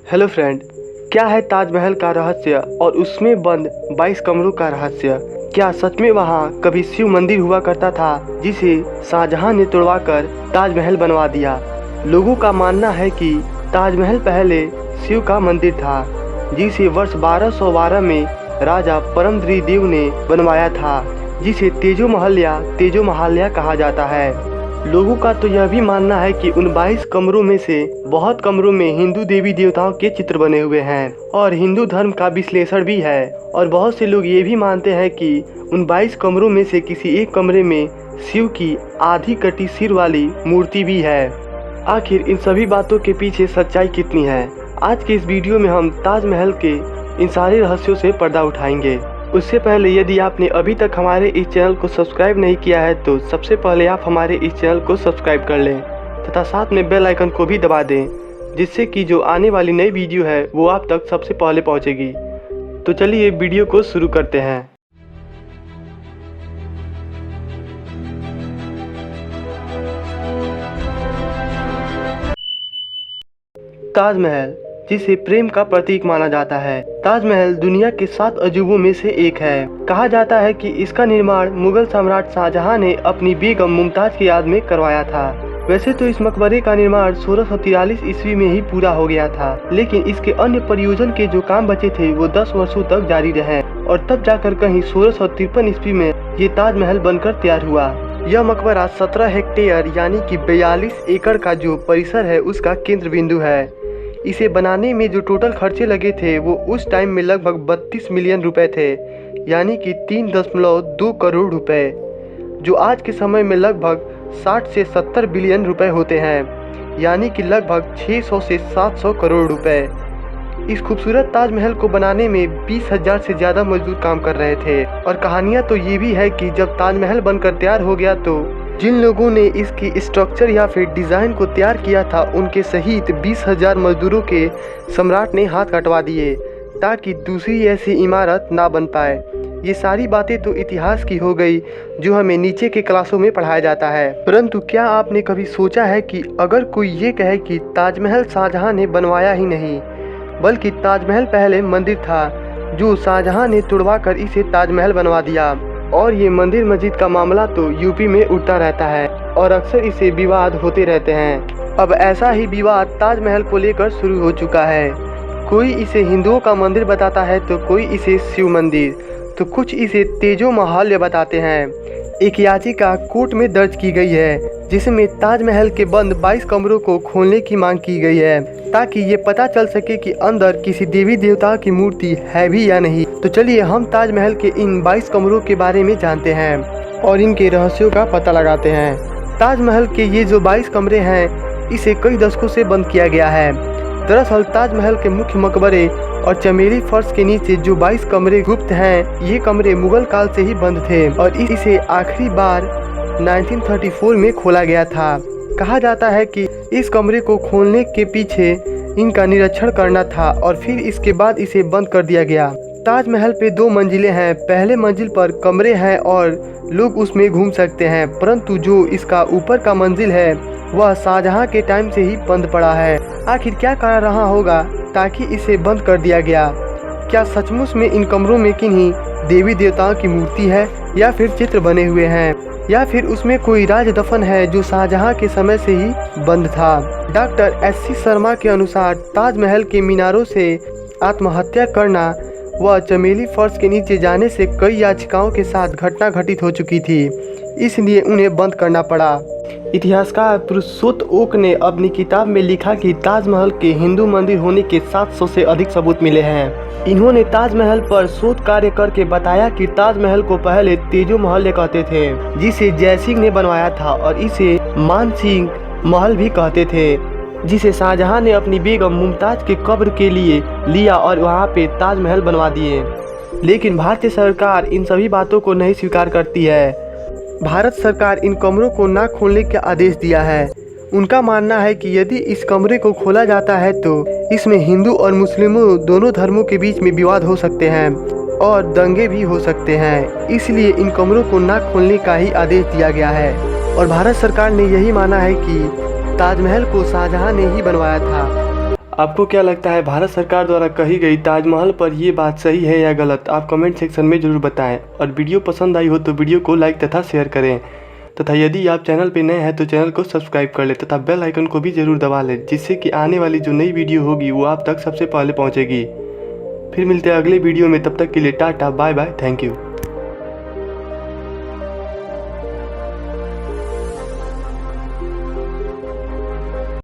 Hello friend, क्या है ताजमहल का रहस्य और उसमें बंद 22 कमरों का रहस्य। क्या सच में वहाँ कभी शिव मंदिर हुआ करता था जिसे शाहजहां ने तोड़वाकर ताजमहल बनवा दिया। लोगों का मानना है कि ताजमहल पहले शिव का मंदिर था जिसे वर्ष 1212 में राजा परमद्रिदेव ने बनवाया था, जिसे तेजो महल या तेजो महालया कहा जाता है। लोगों का तो यह भी मानना है कि उन 22 कमरों में से बहुत कमरों में हिंदू देवी देवताओं के चित्र बने हुए हैं और हिंदू धर्म का विश्लेषण भी है। और बहुत से लोग ये भी मानते हैं कि उन 22 कमरों में से किसी एक कमरे में शिव की आधी कटी सिर वाली मूर्ति भी है। आखिर इन सभी बातों के पीछे सच्चाई कितनी है, आज के इस वीडियो में हम ताजमहल के इन सारे रहस्यों से पर्दा उठाएंगे। उससे पहले यदि आपने अभी तक हमारे इस चैनल को सब्सक्राइब नहीं किया है तो सबसे पहले आप हमारे इस चैनल को सब्सक्राइब कर लें तथा साथ में बेल आइकन को भी दबा दें, जिससे कि जो आने वाली नई वीडियो है वो आप तक सबसे पहले पहुंचेगी। तो चलिए वीडियो को शुरू करते हैं। ताजमहल, जिसे प्रेम का प्रतीक माना जाता है। ताजमहल दुनिया के 7 अजूबों में से एक है। कहा जाता है कि इसका निर्माण मुगल सम्राट शाहजहां ने अपनी बेगम मुमताज की याद में करवाया था। वैसे तो इस मकबरे का निर्माण 1643 ईस्वी में ही पूरा हो गया था, लेकिन इसके अन्य परियोजन के जो काम बचे थे वो 10 वर्षों तक जारी रहे और तब जाकर कहीं 1653 ईस्वी में ये ताजमहल बनकर तैयार हुआ। यह मकबरा 17 हेक्टेयर यानी कि 42 एकड़ का जो परिसर है उसका केंद्र बिंदु है। इसे बनाने में जो टोटल खर्चे लगे थे वो उस टाइम में लगभग 32 मिलियन रुपए थे, यानी कि 3.2 करोड़ रुपए, जो आज के समय में लगभग 60 से 70 बिलियन रुपए होते हैं, यानी कि लगभग 600 से 700 करोड़ रुपए। इस खूबसूरत ताजमहल को बनाने में 20,000 से ज़्यादा मजदूर काम कर रहे थे। और कहानियाँ तो ये भी है कि जब ताजमहल बनकर तैयार हो गया तो जिन लोगों ने इसकी स्ट्रक्चर या फिर डिज़ाइन को तैयार किया था उनके सहित 20,000 मजदूरों के सम्राट ने हाथ कटवा दिए ताकि दूसरी ऐसी इमारत ना बन पाए। ये सारी बातें तो इतिहास की हो गई जो हमें नीचे के क्लासों में पढ़ाया जाता है, परंतु क्या आपने कभी सोचा है कि अगर कोई ये कहे कि ताजमहल शाहजहां ने बनवाया ही नहीं बल्कि ताजमहल पहले मंदिर था जो शाहजहां ने तुड़वा कर इसे ताजमहल बनवा दिया। और ये मंदिर मस्जिद का मामला तो यूपी में उठता रहता है और अक्सर इसे विवाद होते रहते हैं। अब ऐसा ही विवाद ताजमहल को लेकर शुरू हो चुका है। कोई इसे हिंदुओं का मंदिर बताता है तो कोई इसे शिव मंदिर, तो कुछ इसे तेजो महालया बताते हैं। एक याचिका कोर्ट में दर्ज की गई है जिसमें ताजमहल के बंद 22 कमरों को खोलने की मांग की गई है ताकि ये पता चल सके कि अंदर किसी देवी देवता की मूर्ति है भी या नहीं। तो चलिए हम ताजमहल के इन 22 कमरों के बारे में जानते हैं और इनके रहस्यों का पता लगाते हैं। ताजमहल के ये जो 22 कमरे हैं इसे कई दशकों से बंद किया गया है। दरअसल ताजमहल के मुख्य मकबरे और चमेली फर्श के नीचे जो 22 कमरे गुप्त हैं, ये कमरे मुगल काल से ही बंद थे और इसे आखिरी बार 1934 में खोला गया था। कहा जाता है कि इस कमरे को खोलने के पीछे इनका निरीक्षण करना था और फिर इसके बाद इसे बंद कर दिया गया। ताजमहल पे 2 मंजिलें हैं। पहले मंजिल पर कमरे हैं और लोग उसमें घूम सकते हैं, परंतु जो इसका ऊपर का मंजिल है वह शाहजहां के टाइम से ही बंद पड़ा है। आखिर क्या कारण रहा होगा ताकि इसे बंद कर दिया गया? क्या सचमुच में इन कमरों में किन्हीं देवी देवताओं की मूर्ति है या फिर चित्र बने हुए हैं या फिर उसमें कोई राज दफन है जो शाहजहां के समय से ही बंद था? डॉक्टर SC शर्मा के अनुसार ताजमहल के मीनारों से आत्महत्या करना व चमेली फर्श के नीचे जाने से कई याचिकाओं के साथ घटना घटित हो चुकी थी, इसलिए उन्हें बंद करना पड़ा। इतिहासकार पुरुषोत्तम ओक ने अपनी किताब में लिखा कि ताजमहल के हिंदू मंदिर होने के 700 से अधिक सबूत मिले हैं। इन्होंने ताजमहल पर शोध कार्य करके बताया कि ताजमहल को पहले तेजो महल कहते थे जिसे जयसिंह ने बनवाया था और इसे मानसिंह महल भी कहते थे जिसे शाहजहां ने अपनी बेगम मुमताज के कब्र के लिए लिया और वहां पे ताजमहल बनवा दिए। लेकिन भारतीय सरकार इन सभी बातों को नहीं स्वीकार करती है। भारत सरकार इन कमरों को ना खोलने का आदेश दिया है। उनका मानना है कि यदि इस कमरे को खोला जाता है तो इसमें हिंदू और मुस्लिमों दोनों धर्मों के बीच में विवाद हो सकते हैं और दंगे भी हो सकते हैं, इसलिए इन कमरों को ना खोलने का ही आदेश दिया गया है। और भारत सरकार ने यही माना है कि ताजमहल को शाहजहां ने ही बनवाया था। आपको क्या लगता है, भारत सरकार द्वारा कही गई ताजमहल पर ये बात सही है या गलत? आप कमेंट सेक्शन में ज़रूर बताएं। और वीडियो पसंद आई हो तो वीडियो को लाइक तथा शेयर करें, तथा यदि आप चैनल पर नए हैं तो चैनल को सब्सक्राइब कर लें तथा बेल आइकन को भी ज़रूर दबा लें, जिससे कि आने वाली जो नई वीडियो होगी वो आप तक सबसे पहले पहुँचेगी। फिर मिलते हैं अगले वीडियो में, तब तक के लिए tata bye bye, thank you.